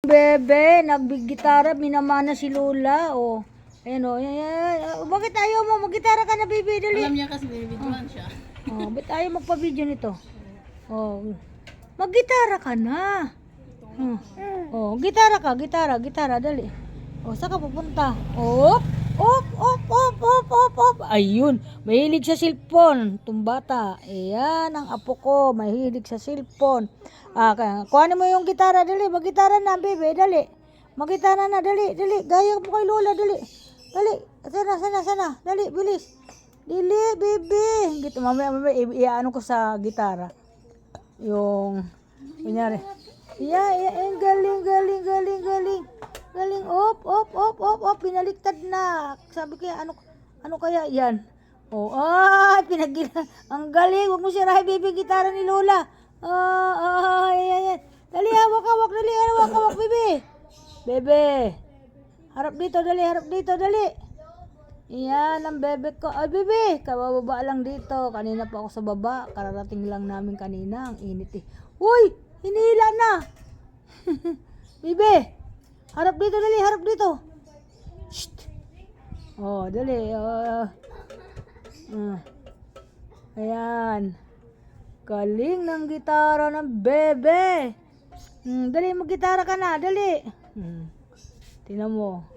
Bebe, nagbigitara, minamana si Lola, oh. Ayan, oh. Bakit ayaw mo? Mag-gitara ka na, baby, dali. Alam niya kasi binibidyoan siya. Oh, ba't ayaw magpa-video nito? Oh, mag-gitara ka na. Oh, gitara, dali. Oh, saan ka pupunta? Op, op, op, op, op, op, op. Ayun, mahilig sa cellphone, tumbata. Ayan, ang apo ko, mahilig sa cellphone. Kuhanin mo yung gitara, dali. Mag-gitara na, bebe, dali. Mag-gitara na, dali. Gaya mo kay Lola, dali. Dali, sana. Dali, bilis. Dili, bebe. Gito, mamaya, iaano ko sa gitara. Yung, kunyari. Galing. Op. Pinaliktad na. Sabi ko, ano kaya yan? Oh, pinagila. Ang galing. Huwag mo sirahin, baby, gitara ni Lola. Ayan. Dali, hawak, dali. Hawak, baby. Bebe. Harap dito, dali. Yan ang bebe ko. Ay, bebe, kabababa lang dito. Kanina pa ako sa baba. Kararating lang namin kanina. Ang init eh. Uy, hinila na. Bebe, harap dito. Shh. Oh, dali. Ayan. Galing ng gitara ng bebe. Dali, mag-gitara ka na. Dali. Tingnan mo.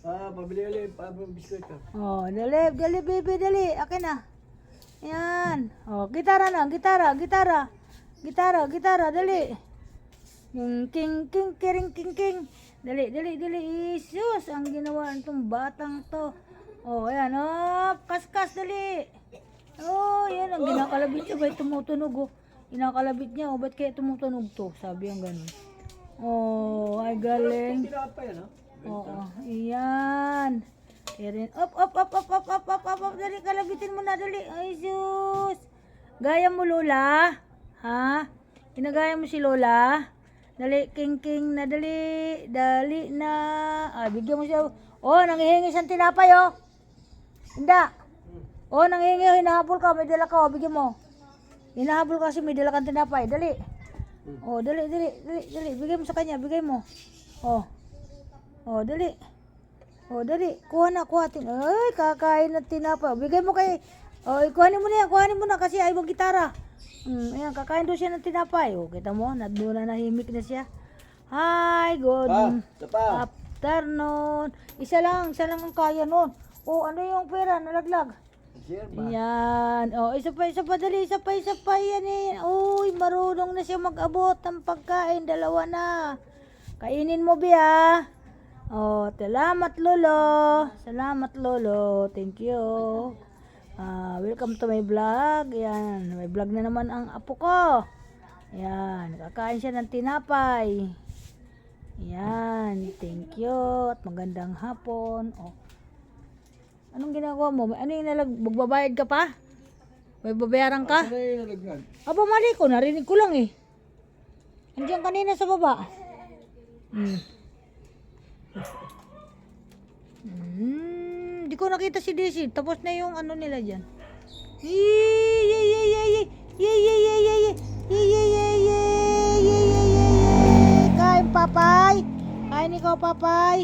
Pabili ulit biskuit ka. Oh, dali, baby, dali. Akin na. Ayan. Oh, gitara, dali. King. Dali. Isus, ang ginawa nitong batang to. Oh, ayan. Oh, kaskas, dali. Oh, ayan. Ang ginakalabit niya. Ba't tumutunog, oh. Ginakalabit niya, oh. Ba't kaya tumutunog to? Sabi ang ganun. Oh, ay galing. Oo, iyan. Op. Dali, kalabitin mo na, dali. Ay, sus. Gaya mo, Lola. Ha? Ginagaya mo si Lola. Dali, king na, dali. Dali na. Bigyan mo siya. Oh, nangihingi siyang tinapay, oh. Hinda. Oh, nangihingi, hinahabol ka. May dala ka, oh. Bigyan mo. Hinahabol ka kasi may dala kang tinapay. Dali. Oh, dali. Bigay mo sa kanya, bigay mo. Oh, dali. Kuha. Ay, kakain na tinapay. Bigay mo kay... Oh, kuhanin mo na kasi ayaw gitara. Ayan, kakain doon siya ng tinapay. Oh, kita mo, nahimik na siya. Hi, good afternoon. Isa lang ang kaya nun. Oh, ano yung pera? Nalaglag. Ayan. Oh, isa pa, dali. Isa pa. Yan eh. Uy, marunong na siya mag-abot ng pagkain. Dalawa na. Kainin mo, Bia. Oh, salamat Lolo. Thank you. Welcome to my vlog. Ayan, may vlog na naman ang apo ko. Ayan, kakain siya ng tinapay. Ayan, thank you. At magandang hapon. Oh. Anong ginagawa mo? Ano yung magbabayad ka pa? May babayaran ka? Aba, mali ko. Narinig ko lang eh. Andiyan kanina sa baba. Di ko nakita si Daisy. Tapos na yung ano nila dyan. Kain, Papay. Kain ikaw, Papay.